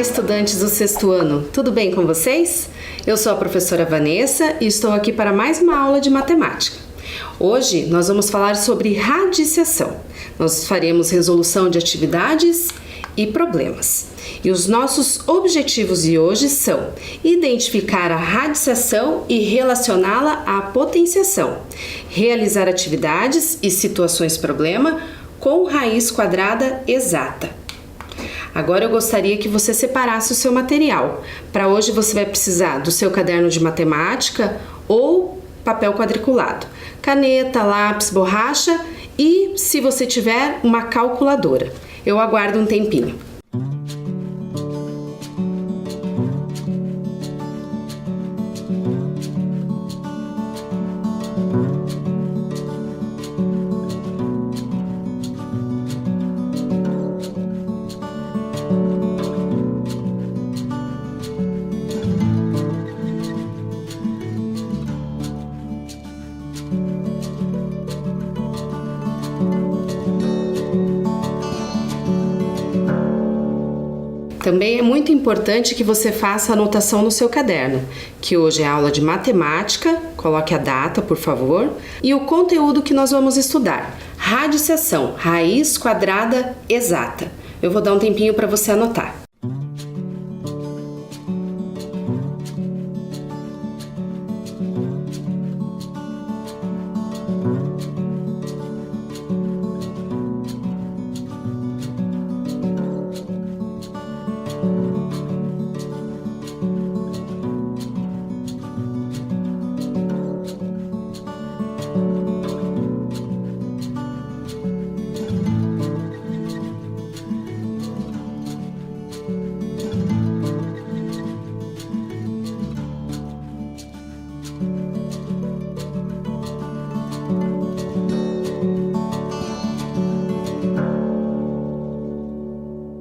estudantes do sexto ano, tudo bem com vocês? Eu sou a professora Vanessa e estou aqui para mais uma aula de matemática. Hoje nós vamos falar sobre radiciação. Nós faremos resolução de atividades e problemas. E os nossos objetivos de hoje são identificar a radiciação e relacioná-la à potenciação, realizar atividades e situações problema com raiz quadrada exata. Agora eu gostaria que você separasse o seu material. Para hoje você vai precisar do seu caderno de matemática ou papel quadriculado, caneta, lápis, borracha e, se você tiver, uma calculadora. Eu aguardo um tempinho. Também é muito importante que você faça anotação no seu caderno, que hoje é aula de matemática, coloque a data, por favor, e o conteúdo que nós vamos estudar, radiciação, raiz quadrada exata. Eu vou dar um tempinho para você anotar.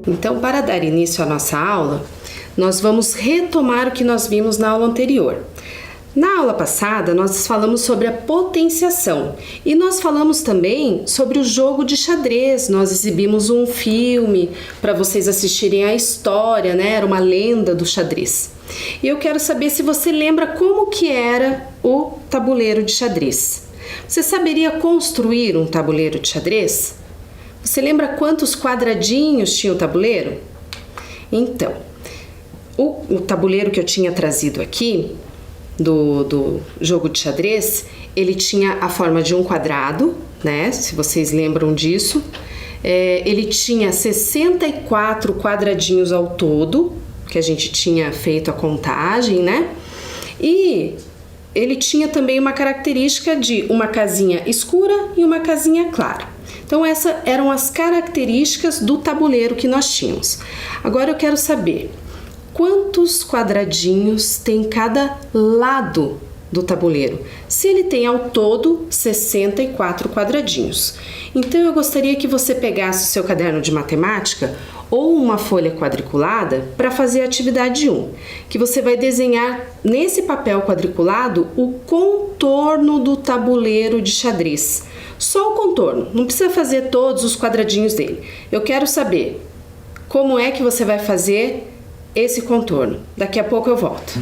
Então, para dar início à nossa aula, nós vamos retomar o que nós vimos na aula anterior. Na aula passada, nós falamos sobre a potenciação e nós falamos também sobre o jogo de xadrez. Nós exibimos um filme para vocês assistirem a história, né? Era uma lenda do xadrez. E eu quero saber se você lembra como que era o tabuleiro de xadrez. Você saberia construir um tabuleiro de xadrez? Você lembra quantos quadradinhos tinha o tabuleiro? Então, o tabuleiro que eu tinha trazido aqui, do jogo de xadrez, ele tinha a forma de um quadrado, né? Se vocês lembram disso. Ele tinha 64 quadradinhos ao todo, que a gente tinha feito a contagem, né? E ele tinha também uma característica de uma casinha escura e uma casinha clara. Então essas eram as características do tabuleiro que nós tínhamos. Agora eu quero saber quantos quadradinhos tem cada lado do tabuleiro. Se ele tem ao todo 64 quadradinhos. Então eu gostaria que você pegasse o seu caderno de matemática ou uma folha quadriculada para fazer a atividade 1, que você vai desenhar nesse papel quadriculado o contorno do tabuleiro de xadrez. Só o contorno, não precisa fazer todos os quadradinhos dele. Eu quero saber como é que você vai fazer esse contorno. Daqui a pouco eu volto.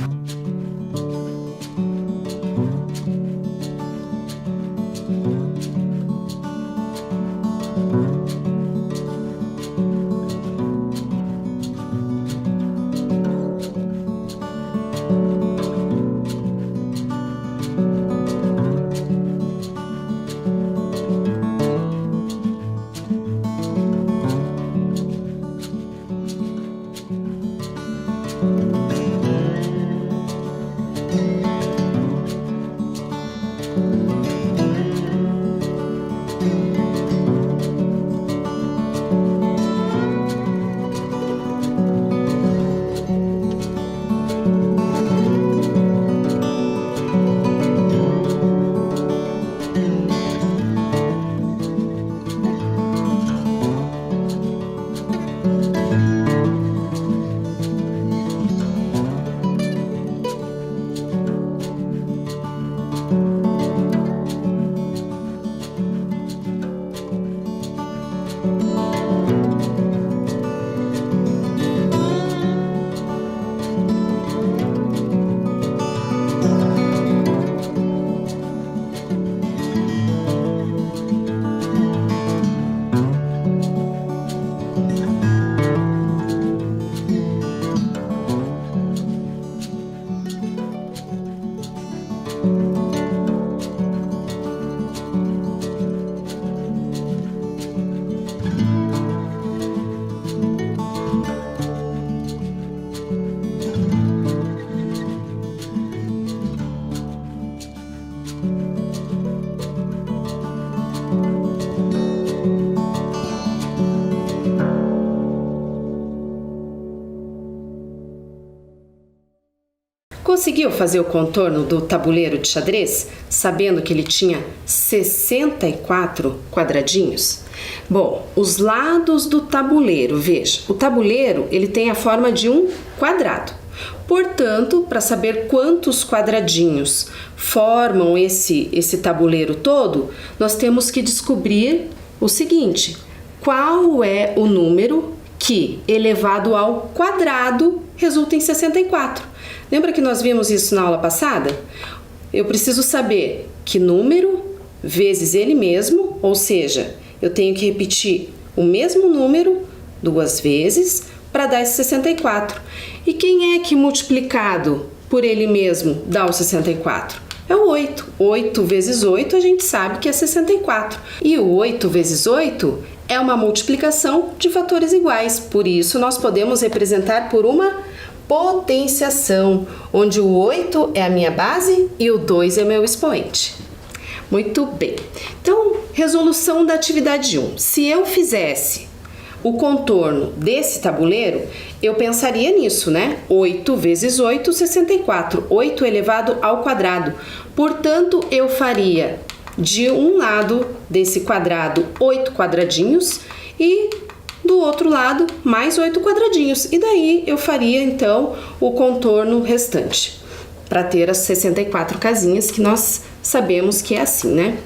Conseguiu fazer o contorno do tabuleiro de xadrez, sabendo que ele tinha 64 quadradinhos? Bom, os lados do tabuleiro, veja, o tabuleiro ele tem a forma de um quadrado. Portanto, para saber quantos quadradinhos formam esse tabuleiro todo, nós temos que descobrir o seguinte: qual é o número que, elevado ao quadrado, resulta em 64? Lembra que nós vimos isso na aula passada? Eu preciso saber que número vezes ele mesmo, ou seja, eu tenho que repetir o mesmo número 2 vezes para dar esse 64. E quem é que multiplicado por ele mesmo dá o 64? É o 8. 8 vezes 8 a gente sabe que é 64. E o 8 vezes 8 é uma multiplicação de fatores iguais. Por isso, nós podemos representar por uma potenciação, onde o 8 é a minha base e o 2 é meu expoente. Muito bem. Então, resolução da atividade 1. Se eu fizesse o contorno desse tabuleiro, eu pensaria nisso, né? 8 vezes 8, 64. 8 elevado ao quadrado. Portanto, eu faria de um lado desse quadrado 8 quadradinhos e do outro lado mais 8 quadradinhos. E daí eu faria então o contorno restante, para ter as 64 casinhas que nós sabemos que é assim, né?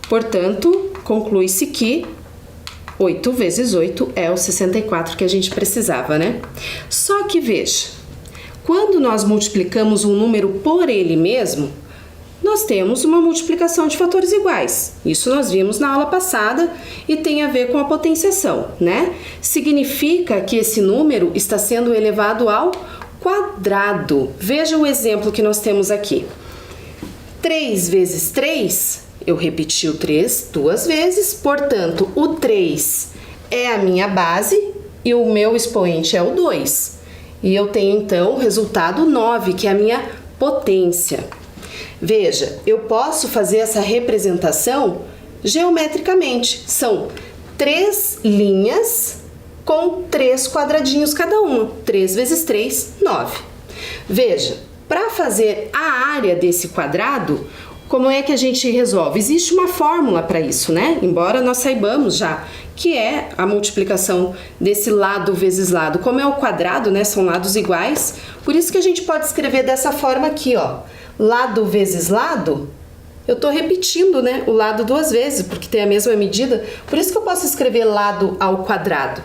Portanto, conclui-se que 8 vezes 8 é o 64 que a gente precisava, né? Só que veja, quando nós multiplicamos um número por ele mesmo, nós temos uma multiplicação de fatores iguais. Isso nós vimos na aula passada e tem a ver com a potenciação, né? Significa que esse número está sendo elevado ao quadrado. Veja o exemplo que nós temos aqui. 3 vezes 3, eu repeti o 3 2 vezes, portanto, o 3 é a minha base e o meu expoente é o 2. E eu tenho, então, o resultado 9, que é a minha potência. Veja, eu posso fazer essa representação geometricamente. São 3 linhas com 3 quadradinhos cada uma. 3 vezes 3, 9. Veja, para fazer a área desse quadrado, como é que a gente resolve? Existe uma fórmula para isso, né? Embora nós saibamos já que é a multiplicação desse lado vezes lado. Como é o quadrado, né? São lados iguais. Por isso que a gente pode escrever dessa forma aqui, ó. Lado vezes lado, eu estou repetindo, né, o lado 2 vezes, porque tem a mesma medida. Por isso que eu posso escrever lado ao quadrado.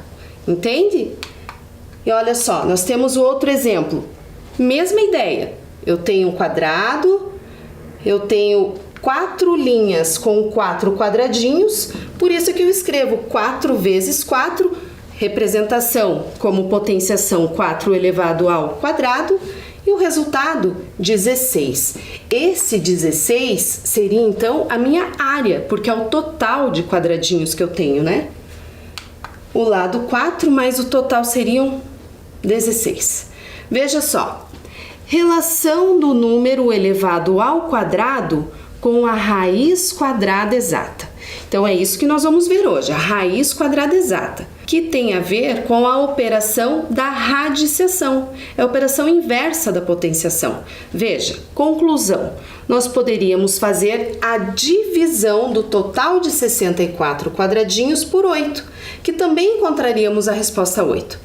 Entende? E olha só, nós temos o outro exemplo. Mesma ideia. Eu tenho um quadrado, eu tenho 4 linhas com 4 quadradinhos, por isso que eu escrevo 4 vezes 4, representação como potenciação 4 elevado ao quadrado, e o resultado, 16. Esse 16 seria, então, a minha área, porque é o total de quadradinhos que eu tenho, né? O lado 4 mais o total seriam 16. Veja só, relação do número elevado ao quadrado com a raiz quadrada exata. Então, é isso que nós vamos ver hoje, a raiz quadrada exata, que tem a ver com a operação da radiciação, é a operação inversa da potenciação. Veja, conclusão, nós poderíamos fazer a divisão do total de 64 quadradinhos por 8, que também encontraríamos a resposta 8.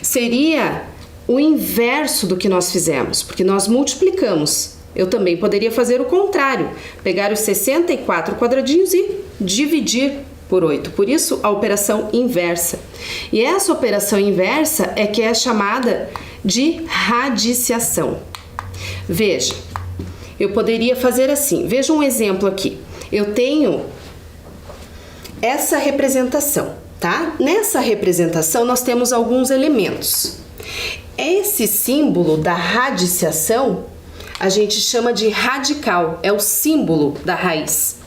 Seria o inverso do que nós fizemos, porque nós multiplicamos. Eu também poderia fazer o contrário, pegar os 64 quadradinhos e dividir por 8. Por isso, a operação inversa. E essa operação inversa é que é chamada de radiciação. Veja, eu poderia fazer assim. Veja um exemplo aqui. Eu tenho essa representação, tá? Nessa representação, nós temos alguns elementos. Esse símbolo da radiciação a gente chama de radical, é o símbolo da raiz.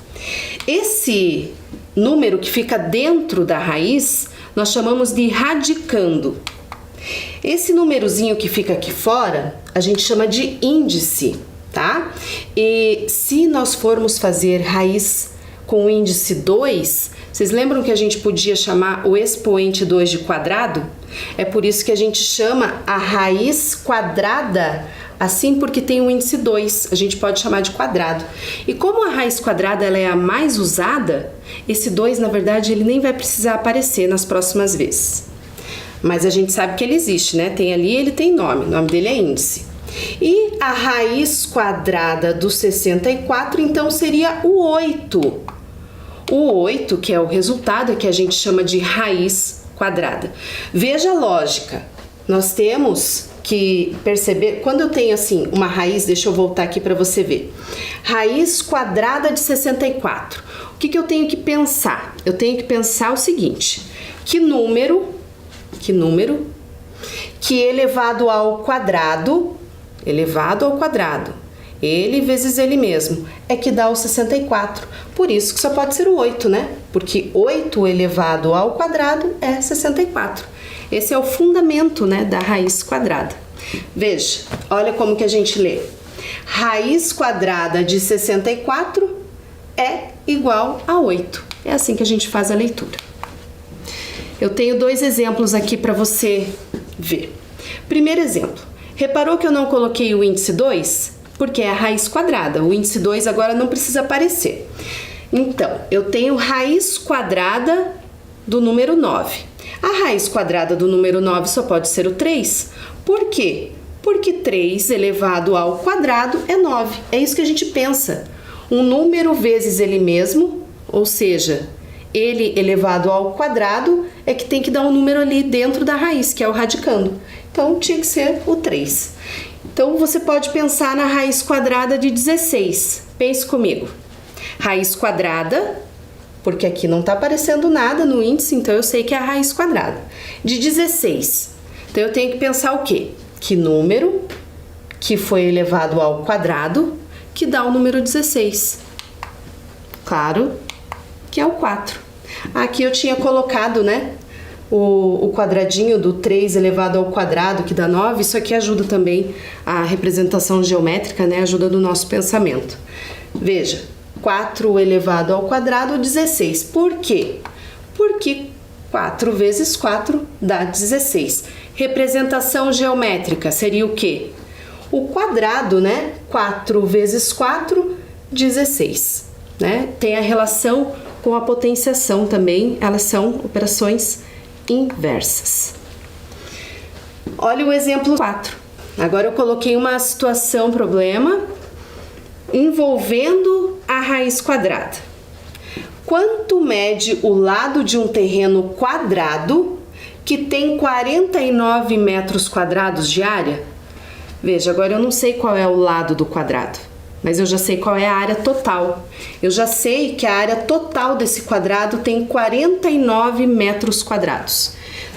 Esse número que fica dentro da raiz, nós chamamos de radicando. Esse númerozinho que fica aqui fora, a gente chama de índice, tá? E se nós formos fazer raiz com o índice 2, vocês lembram que a gente podia chamar o expoente 2 de quadrado? É por isso que a gente chama a raiz quadrada assim, porque tem o índice 2, a gente pode chamar de quadrado. E como a raiz quadrada ela é a mais usada, esse 2, na verdade, ele nem vai precisar aparecer nas próximas vezes. Mas a gente sabe que ele existe, né? Tem ali, ele tem nome, o nome dele é índice. E a raiz quadrada do 64, então, seria o 8. O 8, que é o resultado, é que a gente chama de raiz quadrada. Veja a lógica. Nós temos que perceber, quando eu tenho assim uma raiz, deixa eu voltar aqui para você ver. Raiz quadrada de 64. O que eu tenho que pensar? Eu tenho que pensar o seguinte: que número que elevado ao quadrado, ele vezes ele mesmo, é que dá o 64. Por isso que só pode ser o 8, né? Porque 8 elevado ao quadrado é 64. Esse é o fundamento, né, da raiz quadrada. Veja, olha como que a gente lê. Raiz quadrada de 64 é igual a 8. É assim que a gente faz a leitura. Eu tenho dois exemplos aqui para você ver. Primeiro exemplo. Reparou que eu não coloquei o índice 2? Porque é a raiz quadrada. O índice 2 agora não precisa aparecer. Então, eu tenho raiz quadrada do número 9. A raiz quadrada do número 9 só pode ser o 3. Por quê? Porque 3 elevado ao quadrado é 9. É isso que a gente pensa. Um número vezes ele mesmo, ou seja, ele elevado ao quadrado, é que tem que dar um número ali dentro da raiz, que é o radicando. Então, tinha que ser o 3. Então, você pode pensar na raiz quadrada de 16. Pense comigo. Raiz quadrada, porque aqui não está aparecendo nada no índice, então eu sei que é a raiz quadrada, de 16. Então, eu tenho que pensar o quê? Que número que foi elevado ao quadrado que dá o número 16? Claro que é o 4. Aqui eu tinha colocado, né, o quadradinho do 3 elevado ao quadrado, que dá 9. Isso aqui ajuda também a representação geométrica, né, ajuda no nosso pensamento. Veja, 4 elevado ao quadrado, 16. Por quê? Porque 4 vezes 4 dá 16. Representação geométrica seria o quê? O quadrado, né? 4 vezes 4, 16. Né? Tem a relação com a potenciação também, elas são operações inversas. Olha o exemplo 4. Agora eu coloquei uma situação, problema, envolvendo a raiz quadrada. Quanto mede o lado de um terreno quadrado que tem 49 metros quadrados de área? Veja, agora eu não sei qual é o lado do quadrado, mas eu já sei qual é a área total. Eu já sei que a área total desse quadrado tem 49 metros quadrados.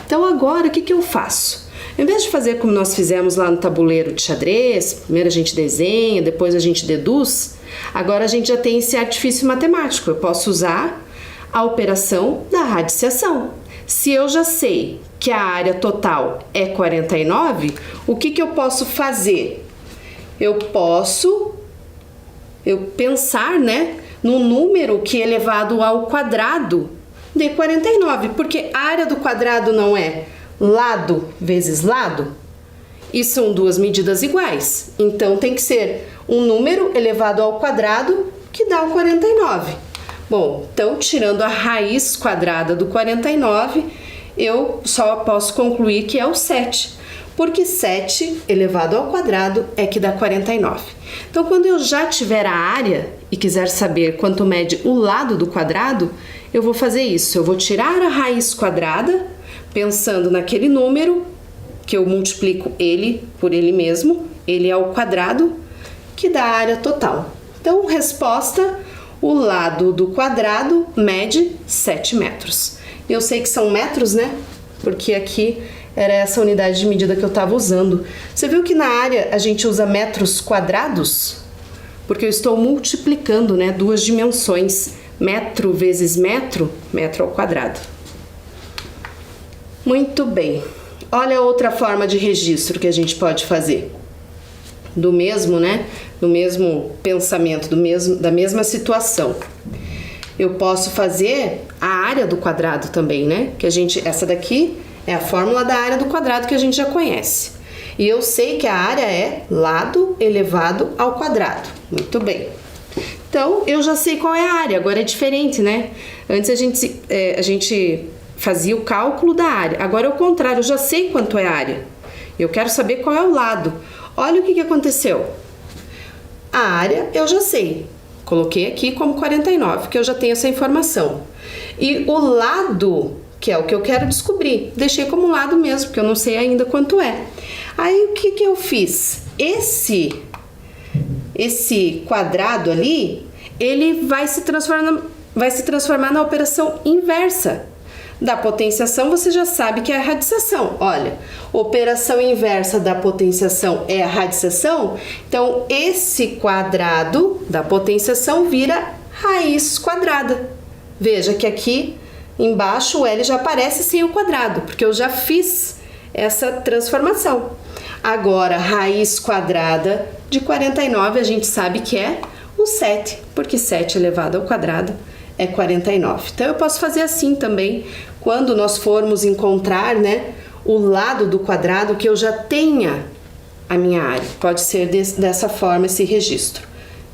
Então agora o que eu faço? Em vez de fazer como nós fizemos lá no tabuleiro de xadrez, primeiro a gente desenha, depois a gente deduz, agora a gente já tem esse artifício matemático. Eu posso usar a operação da radiciação. Se eu já sei que a área total é 49, o que eu posso fazer? Eu posso pensar, né, no número que elevado ao quadrado de 49, porque a área do quadrado não é lado vezes lado? E são duas medidas iguais. Então, tem que ser um número elevado ao quadrado que dá o 49. Bom, então, tirando a raiz quadrada do 49, eu só posso concluir que é o 7, porque 7 elevado ao quadrado é que dá 49. Então, quando eu já tiver a área e quiser saber quanto mede o lado do quadrado, eu vou fazer isso. Eu vou tirar a raiz quadrada, pensando naquele número, que eu multiplico ele por ele mesmo, ele é o quadrado, que dá a área total. Então, resposta, o lado do quadrado mede 7 metros. Eu sei que são metros, né? Porque aqui era essa unidade de medida que eu estava usando. Você viu que na área a gente usa metros quadrados? Porque eu estou multiplicando, né, duas dimensões. Metro vezes metro, metro ao quadrado. Muito bem. Olha outra forma de registro que a gente pode fazer. Do mesmo, né? Do mesmo pensamento, da mesma situação. Eu posso fazer a área do quadrado também, né? Essa daqui é a fórmula da área do quadrado que a gente já conhece. E eu sei que a área é lado elevado ao quadrado. Muito bem. Então, eu já sei qual é a área. Agora é diferente, né? Antes a gente fazia o cálculo da área. Agora é o contrário, eu já sei quanto é a área. Eu quero saber qual é o lado. Olha o que aconteceu. A área eu já sei. Coloquei aqui como 49, que eu já tenho essa informação. E o lado, que é o que eu quero descobrir, deixei como lado mesmo, porque eu não sei ainda quanto é. Aí o que eu fiz? Esse quadrado ali, ele vai se transformar na operação inversa. Da potenciação, você já sabe que é a radicação. Olha, operação inversa da potenciação é a radicação, então esse quadrado da potenciação vira raiz quadrada. Veja que aqui embaixo o L já aparece sem o quadrado, porque eu já fiz essa transformação. Agora, raiz quadrada de 49, a gente sabe que é o 7, porque 7 elevado ao quadrado é 49. Então, eu posso fazer assim também, quando nós formos encontrar, né, o lado do quadrado que eu já tenha a minha área. Pode ser dessa forma esse registro.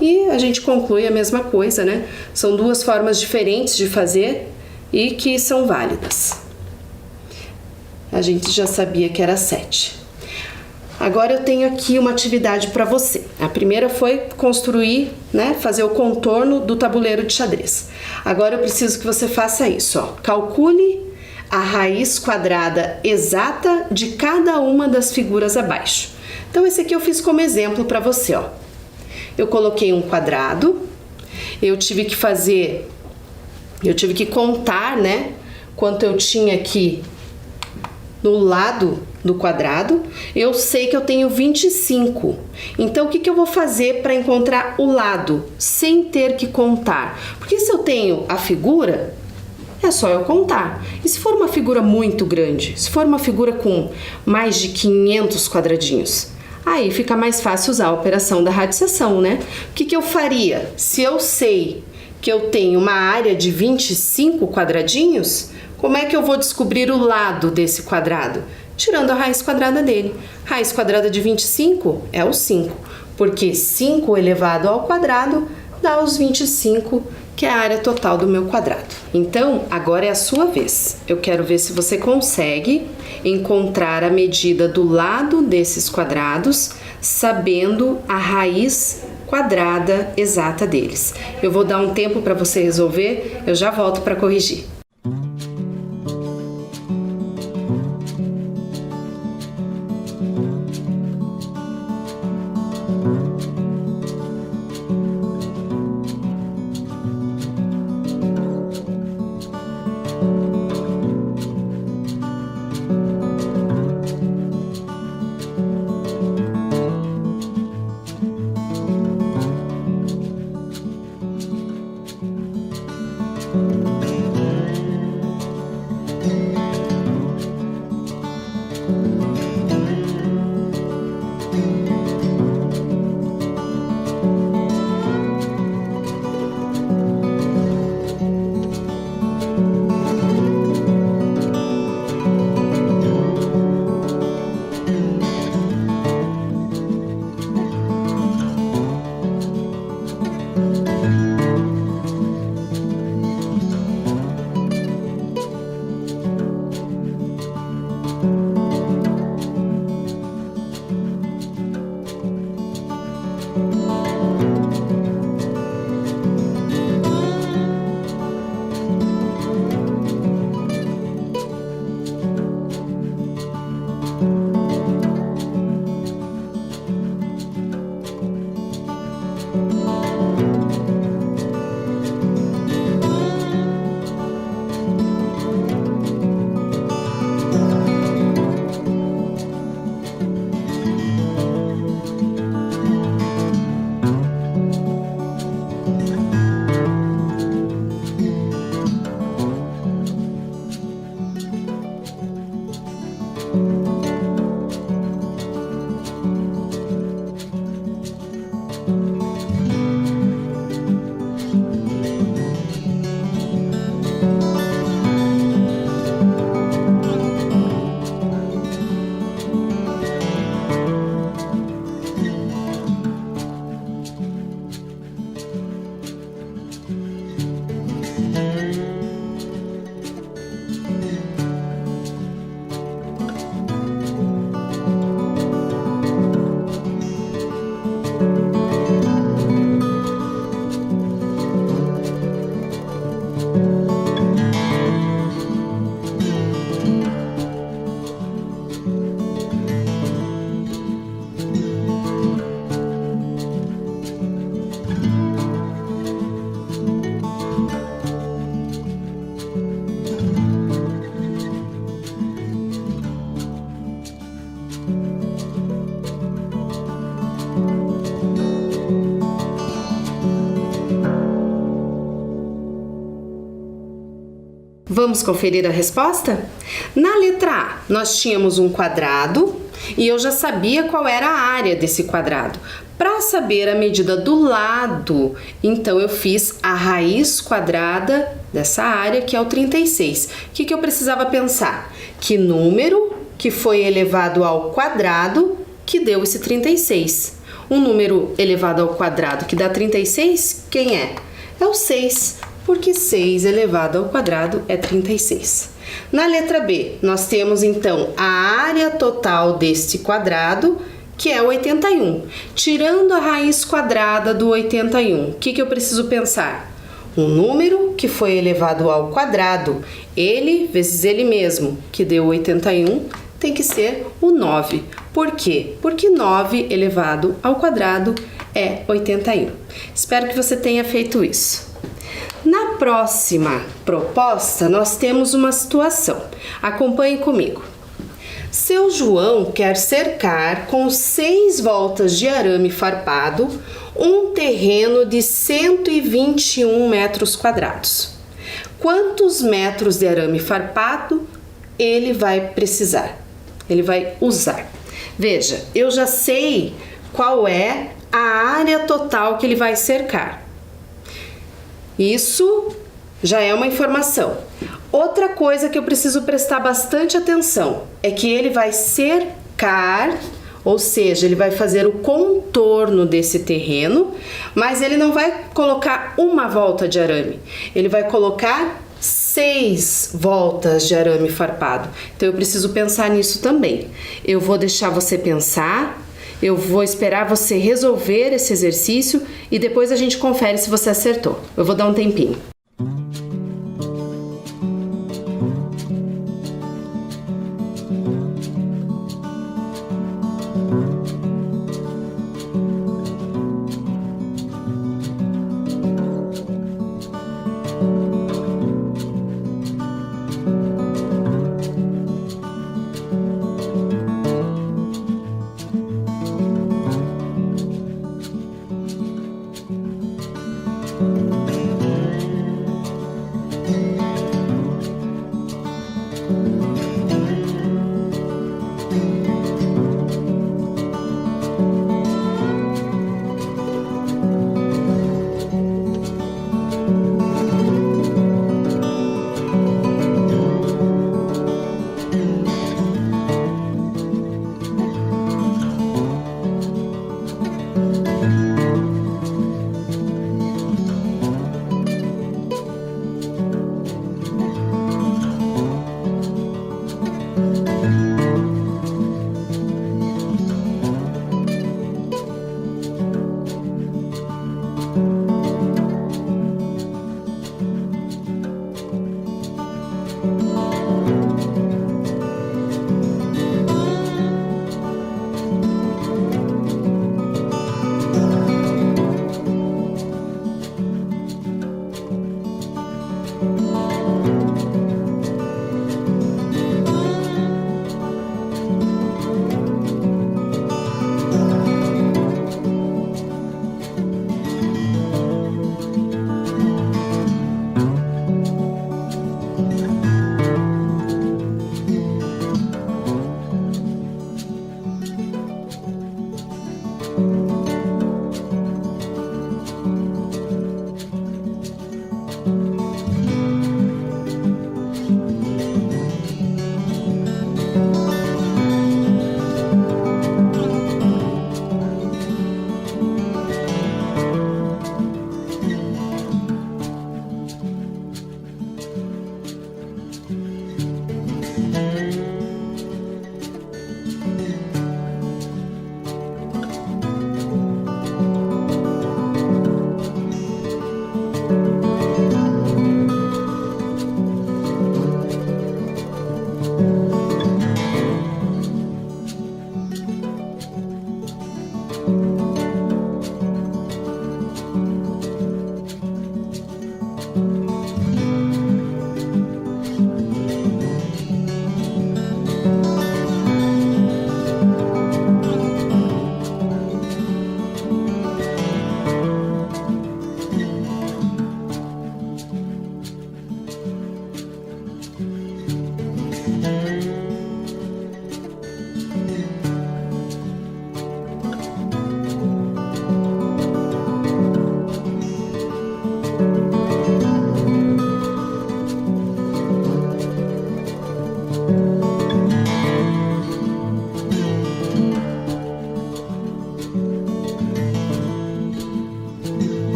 E a gente conclui a mesma coisa, né? São duas formas diferentes de fazer e que são válidas. A gente já sabia que era 7. Agora eu tenho aqui uma atividade para você. A primeira foi construir, né, fazer o contorno do tabuleiro de xadrez. Agora eu preciso que você faça isso, ó. Calcule a raiz quadrada exata de cada uma das figuras abaixo. Então esse aqui eu fiz como exemplo para você, ó. Eu coloquei um quadrado, eu tive que contar, né, quanto eu tinha aqui no lado do quadrado. Eu sei que eu tenho 25. Então, o que eu vou fazer para encontrar o lado sem ter que contar? Porque se eu tenho a figura, é só eu contar. E se for uma figura muito grande, se for uma figura com mais de 500 quadradinhos, aí fica mais fácil usar a operação da radicação, né? O que eu faria? Se eu sei que eu tenho uma área de 25 quadradinhos, como é que eu vou descobrir o lado desse quadrado? Tirando a raiz quadrada dele. Raiz quadrada de 25 é o 5, porque 5 elevado ao quadrado dá os 25, que é a área total do meu quadrado. Então, agora é a sua vez. Eu quero ver se você consegue encontrar a medida do lado desses quadrados, sabendo a raiz quadrada exata deles. Eu vou dar um tempo para você resolver, eu já volto para corrigir. Vamos conferir a resposta? Na letra A, nós tínhamos um quadrado e eu já sabia qual era a área desse quadrado. Para saber a medida do lado, então eu fiz a raiz quadrada dessa área, que é o 36. O que eu precisava pensar? Que número que foi elevado ao quadrado que deu esse 36? Um número elevado ao quadrado que dá 36, quem é? É o 6, porque 6 elevado ao quadrado é 36. Na letra B, nós temos então a área total deste quadrado, que é 81. Tirando a raiz quadrada do 81, o que eu preciso pensar? Um número que foi elevado ao quadrado, ele vezes ele mesmo, que deu 81, tem que ser o 9. Por quê? Porque 9 elevado ao quadrado é 81. Espero que você tenha feito isso. Na próxima proposta, nós temos uma situação. Acompanhe comigo. Seu João quer cercar com 6 voltas de arame farpado um terreno de 121 metros quadrados. Quantos metros de arame farpado ele vai precisar? Ele vai usar. Veja, eu já sei qual é a área total que ele vai cercar. Isso já é uma informação. Outra coisa que eu preciso prestar bastante atenção é que ele vai cercar, ou seja, ele vai fazer o contorno desse terreno, mas ele não vai colocar uma volta de arame, ele vai colocar 6 voltas de arame farpado. Então eu preciso pensar nisso também. Eu vou deixar você pensar, eu vou esperar você resolver esse exercício e depois a gente confere se você acertou. Eu vou dar um tempinho.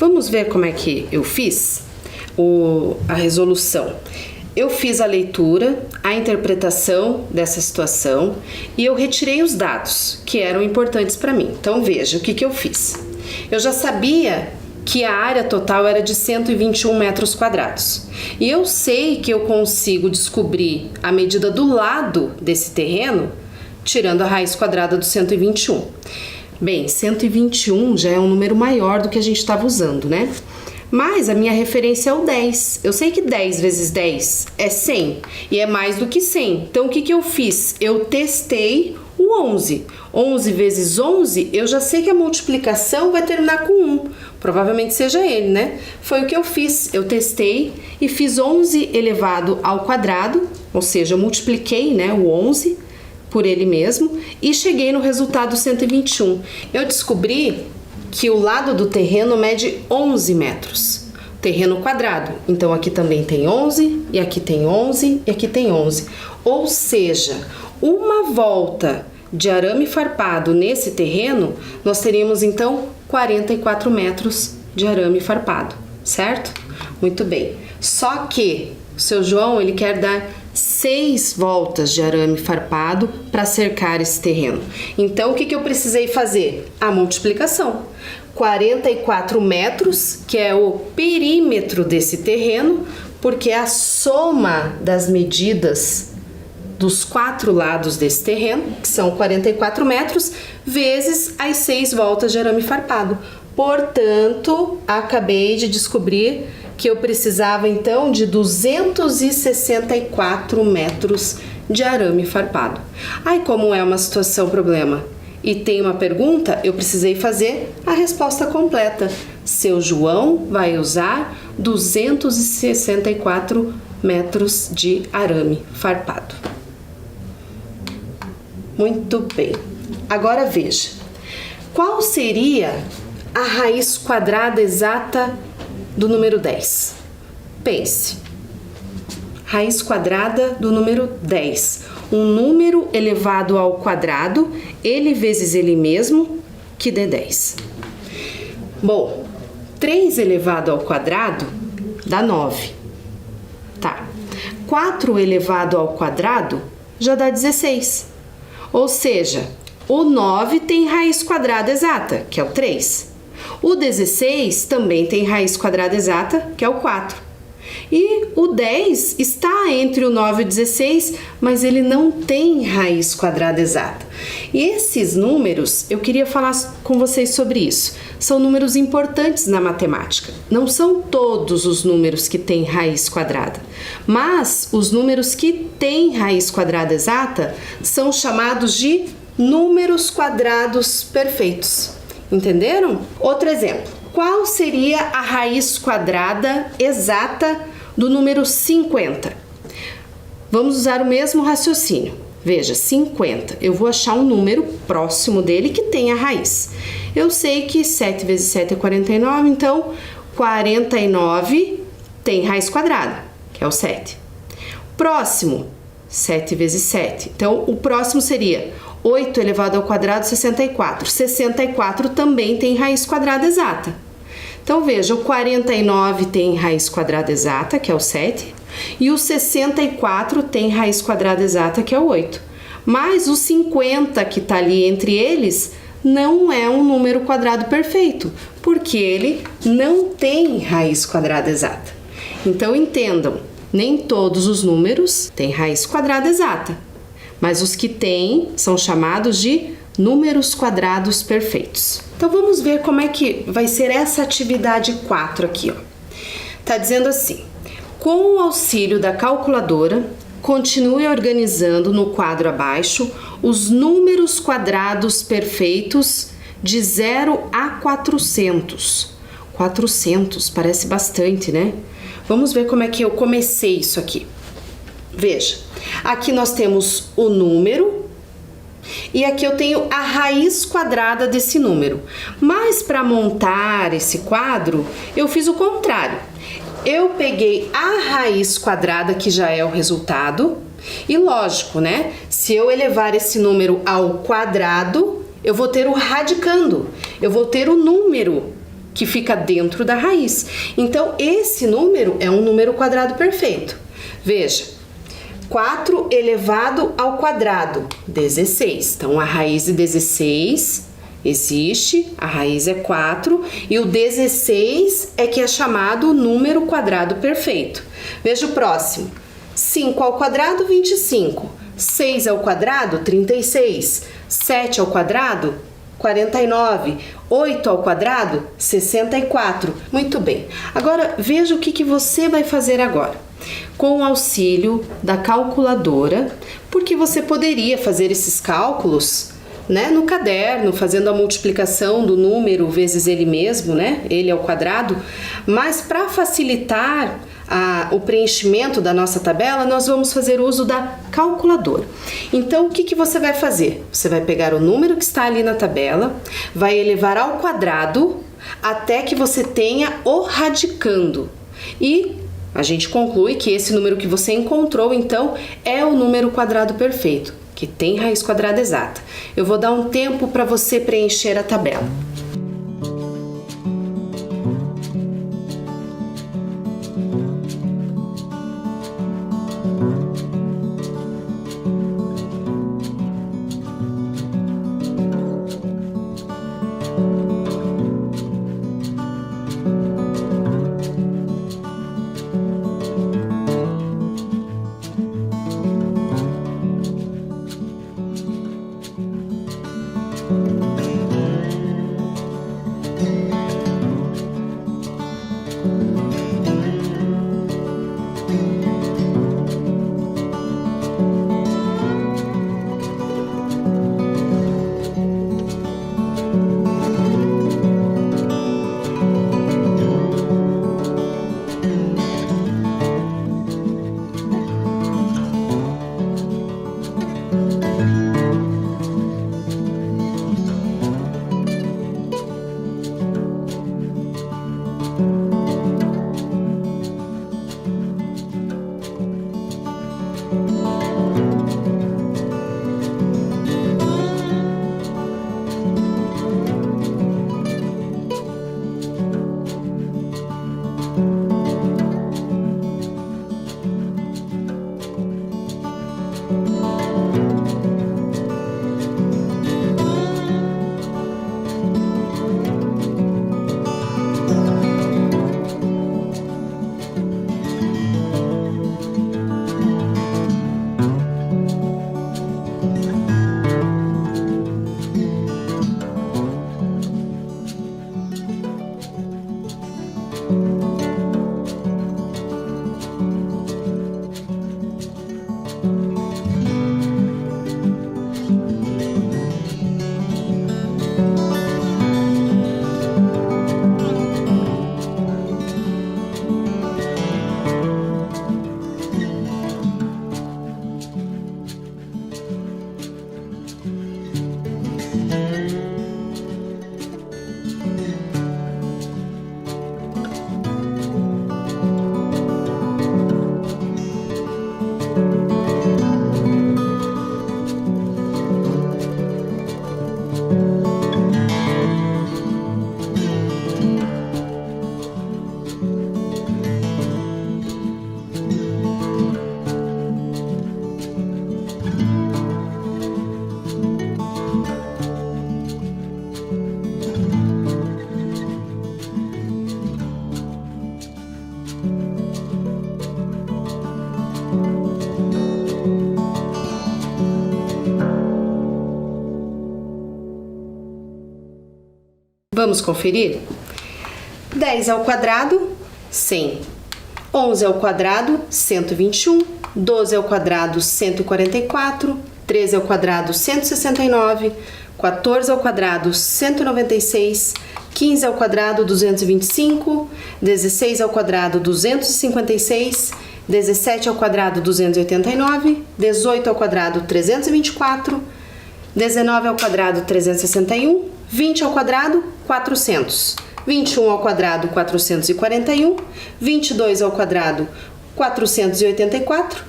Vamos ver como é que eu fiz a resolução. Eu fiz a leitura, a interpretação dessa situação e eu retirei os dados que eram importantes para mim. Então veja o que eu fiz. Eu já sabia que a área total era de 121 metros quadrados. E eu sei que eu consigo descobrir a medida do lado desse terreno tirando a raiz quadrada do 121. Bem, 121 já é um número maior do que a gente estava usando, né? Mas a minha referência é o 10. Eu sei que 10 vezes 10 é 100 e é mais do que 100. Então, o que eu fiz? Eu testei o 11. 11 vezes 11, eu já sei que a multiplicação vai terminar com 1. Provavelmente seja ele, né? Foi o que eu fiz. Eu testei e fiz 11 elevado ao quadrado, ou seja, eu multipliquei, né, o 11 por ele mesmo e cheguei no resultado 121. Eu descobri que o lado do terreno mede 11 metros, terreno quadrado. Então aqui também tem 11, e aqui tem 11, e aqui tem 11. Ou seja, uma volta de arame farpado nesse terreno, nós teríamos então 44 metros de arame farpado, certo? Muito bem. Só que o seu João, ele quer dar 6 voltas de arame farpado para cercar esse terreno. Então, o que eu precisei fazer? A multiplicação. 44 metros, que é o perímetro desse terreno, porque é a soma das medidas dos 4 lados desse terreno, que são 44 metros, vezes as 6 voltas de arame farpado. Portanto, acabei de descobrir que eu precisava então de 264 metros de arame farpado. Aí, como é uma situação problema e tem uma pergunta, eu precisei fazer a resposta completa. Seu João vai usar 264 metros de arame farpado. Muito bem. Agora veja, qual seria a raiz quadrada exata do número 10? Pense. Raiz quadrada do número 10. Um número elevado ao quadrado, ele vezes ele mesmo, que dê 10. Bom, 3 elevado ao quadrado dá 9. Tá. 4 elevado ao quadrado já dá 16. Ou seja, o 9 tem raiz quadrada exata, que é o 3. O 16 também tem raiz quadrada exata, que é o 4. E o 10 está entre o 9 e o 16, mas ele não tem raiz quadrada exata. E esses números, eu queria falar com vocês sobre isso. São números importantes na matemática. Não são todos os números que têm raiz quadrada, mas os números que têm raiz quadrada exata são chamados de números quadrados perfeitos. Entenderam? Outro exemplo. Qual seria a raiz quadrada exata do número 50? Vamos usar o mesmo raciocínio. Veja, 50. Eu vou achar um número próximo dele que tenha raiz. Eu sei que 7 vezes 7 é 49, então 49 tem raiz quadrada, que é o 7. Próximo, 7 vezes 7. Então, o próximo seria 8 elevado ao quadrado, 64. 64 também tem raiz quadrada exata. Então, veja, o 49 tem raiz quadrada exata, que é o 7, e o 64 tem raiz quadrada exata, que é o 8. Mas o 50 que está ali entre eles não é um número quadrado perfeito, porque ele não tem raiz quadrada exata. Então, entendam, nem todos os números têm raiz quadrada exata, mas os que têm são chamados de números quadrados perfeitos. Então vamos ver como é que vai ser essa atividade 4 aqui, ó. Tá dizendo assim: com o auxílio da calculadora, continue organizando no quadro abaixo os números quadrados perfeitos de 0 a 400. 400 parece bastante, né? Vamos ver como é que eu comecei isso aqui. Veja, aqui nós temos o número e aqui eu tenho a raiz quadrada desse número. Mas para montar esse quadro, eu fiz o contrário. Eu peguei a raiz quadrada, que já é o resultado, e lógico, né? Se eu elevar esse número ao quadrado, eu vou ter o radicando, eu vou ter o número que fica dentro da raiz. Então, esse número é um número quadrado perfeito. Veja, 4 elevado ao quadrado, 16. Então, a raiz de 16 existe, a raiz é 4 e o 16 é que é chamado número quadrado perfeito. Veja o próximo. 5 ao quadrado, 25. 6 ao quadrado, 36. 7 ao quadrado, 49. 8 ao quadrado, 64. Muito bem. Agora, veja o que você vai fazer agora. Com o auxílio da calculadora, porque você poderia fazer esses cálculos, né, no caderno, fazendo a multiplicação do número vezes ele mesmo, né, ele ao quadrado, mas para facilitar o preenchimento da nossa tabela, nós vamos fazer uso da calculadora. Então, o que você vai fazer? Você vai pegar o número que está ali na tabela, vai elevar ao quadrado até que você tenha o radicando. E a gente conclui que esse número que você encontrou, então, é o número quadrado perfeito, que tem raiz quadrada exata. Eu vou dar um tempo para você preencher a tabela. Vamos conferir? 10 ao quadrado, 100. 11 ao quadrado, 121. 12 ao quadrado, 144. 13 ao quadrado, 169. 14 ao quadrado, 196. 15 ao quadrado, 225. 16 ao quadrado, 256. 17 ao quadrado, 289. 18 ao quadrado, 324. 19 ao quadrado, 361. 20 ao quadrado, 400. 21 ao quadrado, 441. 22 ao quadrado, 484.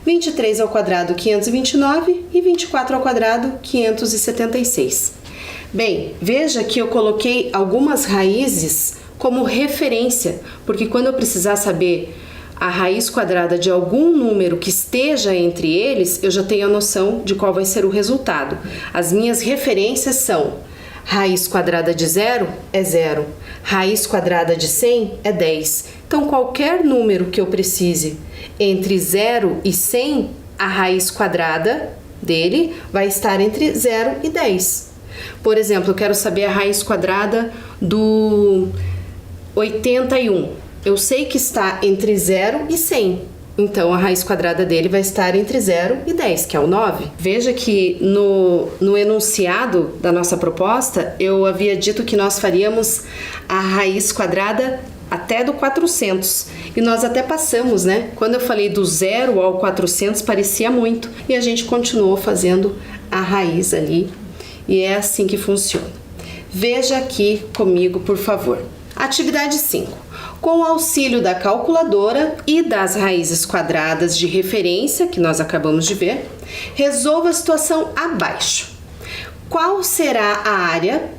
23 ao quadrado, 529. E 24 ao quadrado, 576. Bem, veja que eu coloquei algumas raízes como referência, porque quando eu precisar saber a raiz quadrada de algum número que esteja entre eles, eu já tenho a noção de qual vai ser o resultado. As minhas referências são: raiz quadrada de 0 é 0, raiz quadrada de 100 é 10. Então, qualquer número que eu precise entre 0 e 100, a raiz quadrada dele vai estar entre 0 e 10. Por exemplo, eu quero saber a raiz quadrada do 81. Eu sei que está entre 0 e 100. Então, a raiz quadrada dele vai estar entre 0 e 10, que é o 9. Veja que no enunciado da nossa proposta, eu havia dito que nós faríamos a raiz quadrada até do 400. E nós até passamos, né? Quando eu falei do 0 ao 400, parecia muito. E a gente continuou fazendo a raiz ali. E é assim que funciona. Veja aqui comigo, por favor. Atividade 5. Com o auxílio da calculadora e das raízes quadradas de referência, que nós acabamos de ver, resolva a situação abaixo. Qual será a área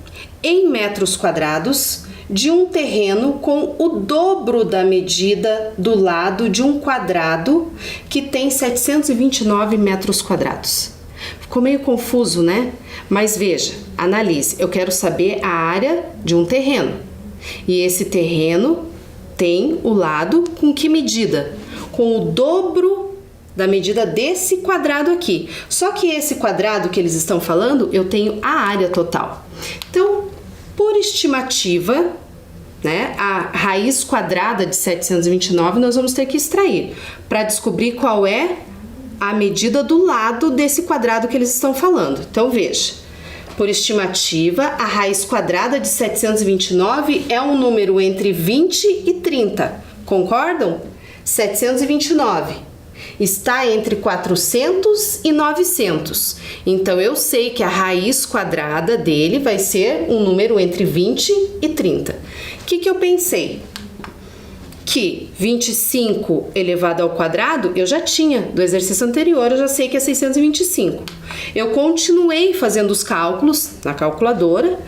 em metros quadrados de um terreno com o dobro da medida do lado de um quadrado que tem 729 metros quadrados? Ficou meio confuso, né? Mas veja, analise. Eu quero saber a área de um terreno. E esse terreno tem o lado com que medida? Com o dobro da medida desse quadrado aqui. Só que esse quadrado que eles estão falando, eu tenho a área total. Então, por estimativa, né, a raiz quadrada de 729 nós vamos ter que extrair para descobrir qual é a medida do lado desse quadrado que eles estão falando. Então, veja. Por estimativa, a raiz quadrada de 729 é um número entre 20 e 30. Concordam? 729 está entre 400 e 900. Então, eu sei que a raiz quadrada dele vai ser um número entre 20 e 30. O que eu pensei? Que 25 elevado ao quadrado eu já tinha do exercício anterior, eu já sei que é 625. Eu continuei fazendo os cálculos na calculadora.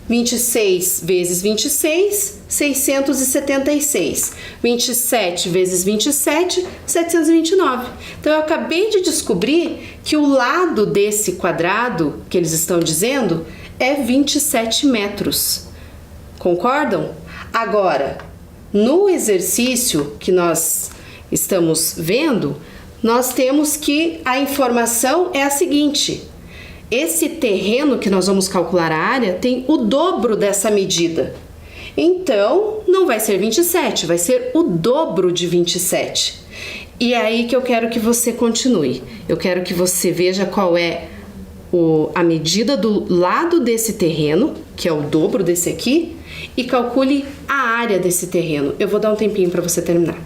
26 vezes 26, 676. 27 vezes 27, 729. Então, eu acabei de descobrir que o lado desse quadrado que eles estão dizendo é 27 metros. Concordam? Agora, no exercício que nós estamos vendo, nós temos que a informação é a seguinte: esse terreno que nós vamos calcular a área tem o dobro dessa medida. Então, não vai ser 27, vai ser o dobro de 27. E é aí que eu quero que você continue. Eu quero que você veja qual é a medida do lado desse terreno, que é o dobro desse aqui, e calcule a área desse terreno. Eu vou dar um tempinho para você terminar.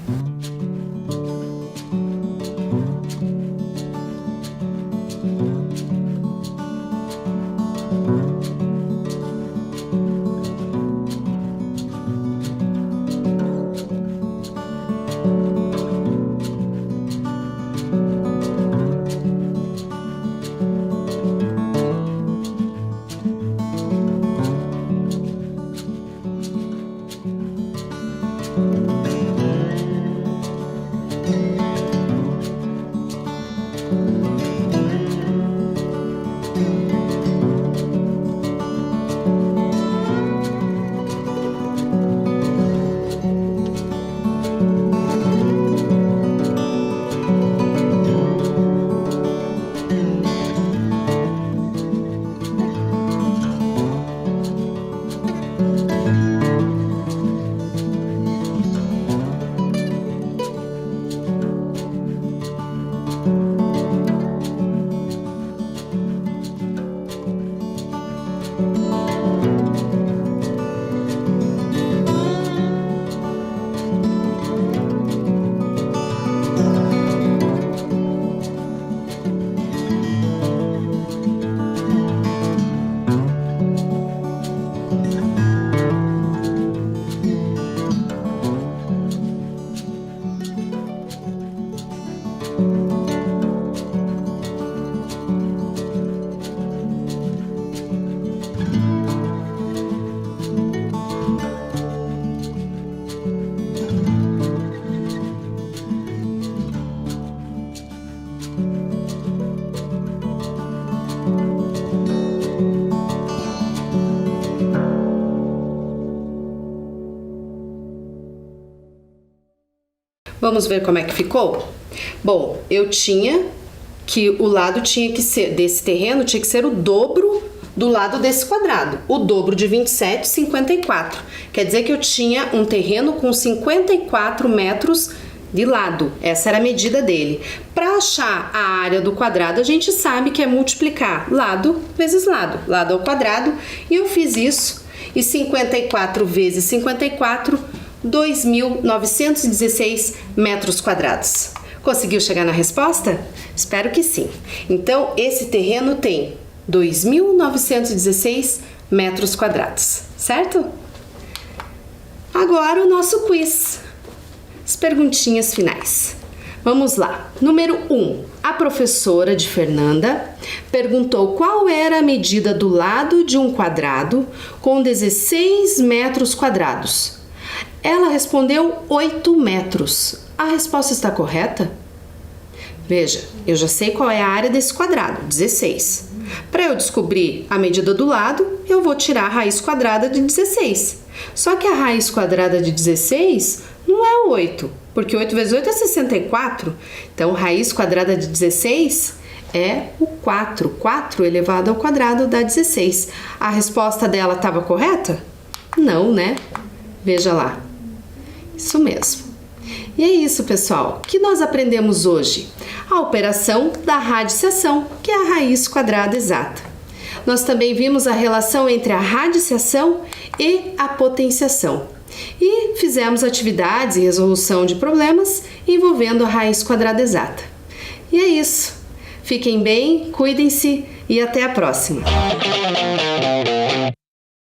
Vamos ver como é que ficou? Bom, eu tinha que o lado tinha que ser, desse terreno tinha que ser o dobro do lado desse quadrado. O dobro de 27, 54. Quer dizer que eu tinha um terreno com 54 metros de lado. Essa era a medida dele. Para achar a área do quadrado, a gente sabe que é multiplicar lado vezes lado. Lado ao quadrado. E eu fiz isso. E 54 vezes 54, 2.916 metros quadrados. Conseguiu chegar na resposta? Espero que sim. Então, esse terreno tem 2.916 metros quadrados, certo? Agora o nosso quiz. As perguntinhas finais. Vamos lá. Número 1. A professora de Fernanda perguntou qual era a medida do lado de um quadrado com 16 metros quadrados. Ela respondeu 8 metros. A resposta está correta? Veja, eu já sei qual é a área desse quadrado, 16. Para eu descobrir a medida do lado, eu vou tirar a raiz quadrada de 16. Só que a raiz quadrada de 16 não é 8, porque 8 vezes 8 é 64. Então, raiz quadrada de 16 é o 4. 4 elevado ao quadrado dá 16. A resposta dela estava correta? Não, né? Veja lá. Isso mesmo. E é isso, pessoal. O que nós aprendemos hoje? A operação da radiciação, que é a raiz quadrada exata. Nós também vimos a relação entre a radiciação e a potenciação. E fizemos atividades e resolução de problemas envolvendo a raiz quadrada exata. E é isso. Fiquem bem, cuidem-se e até a próxima.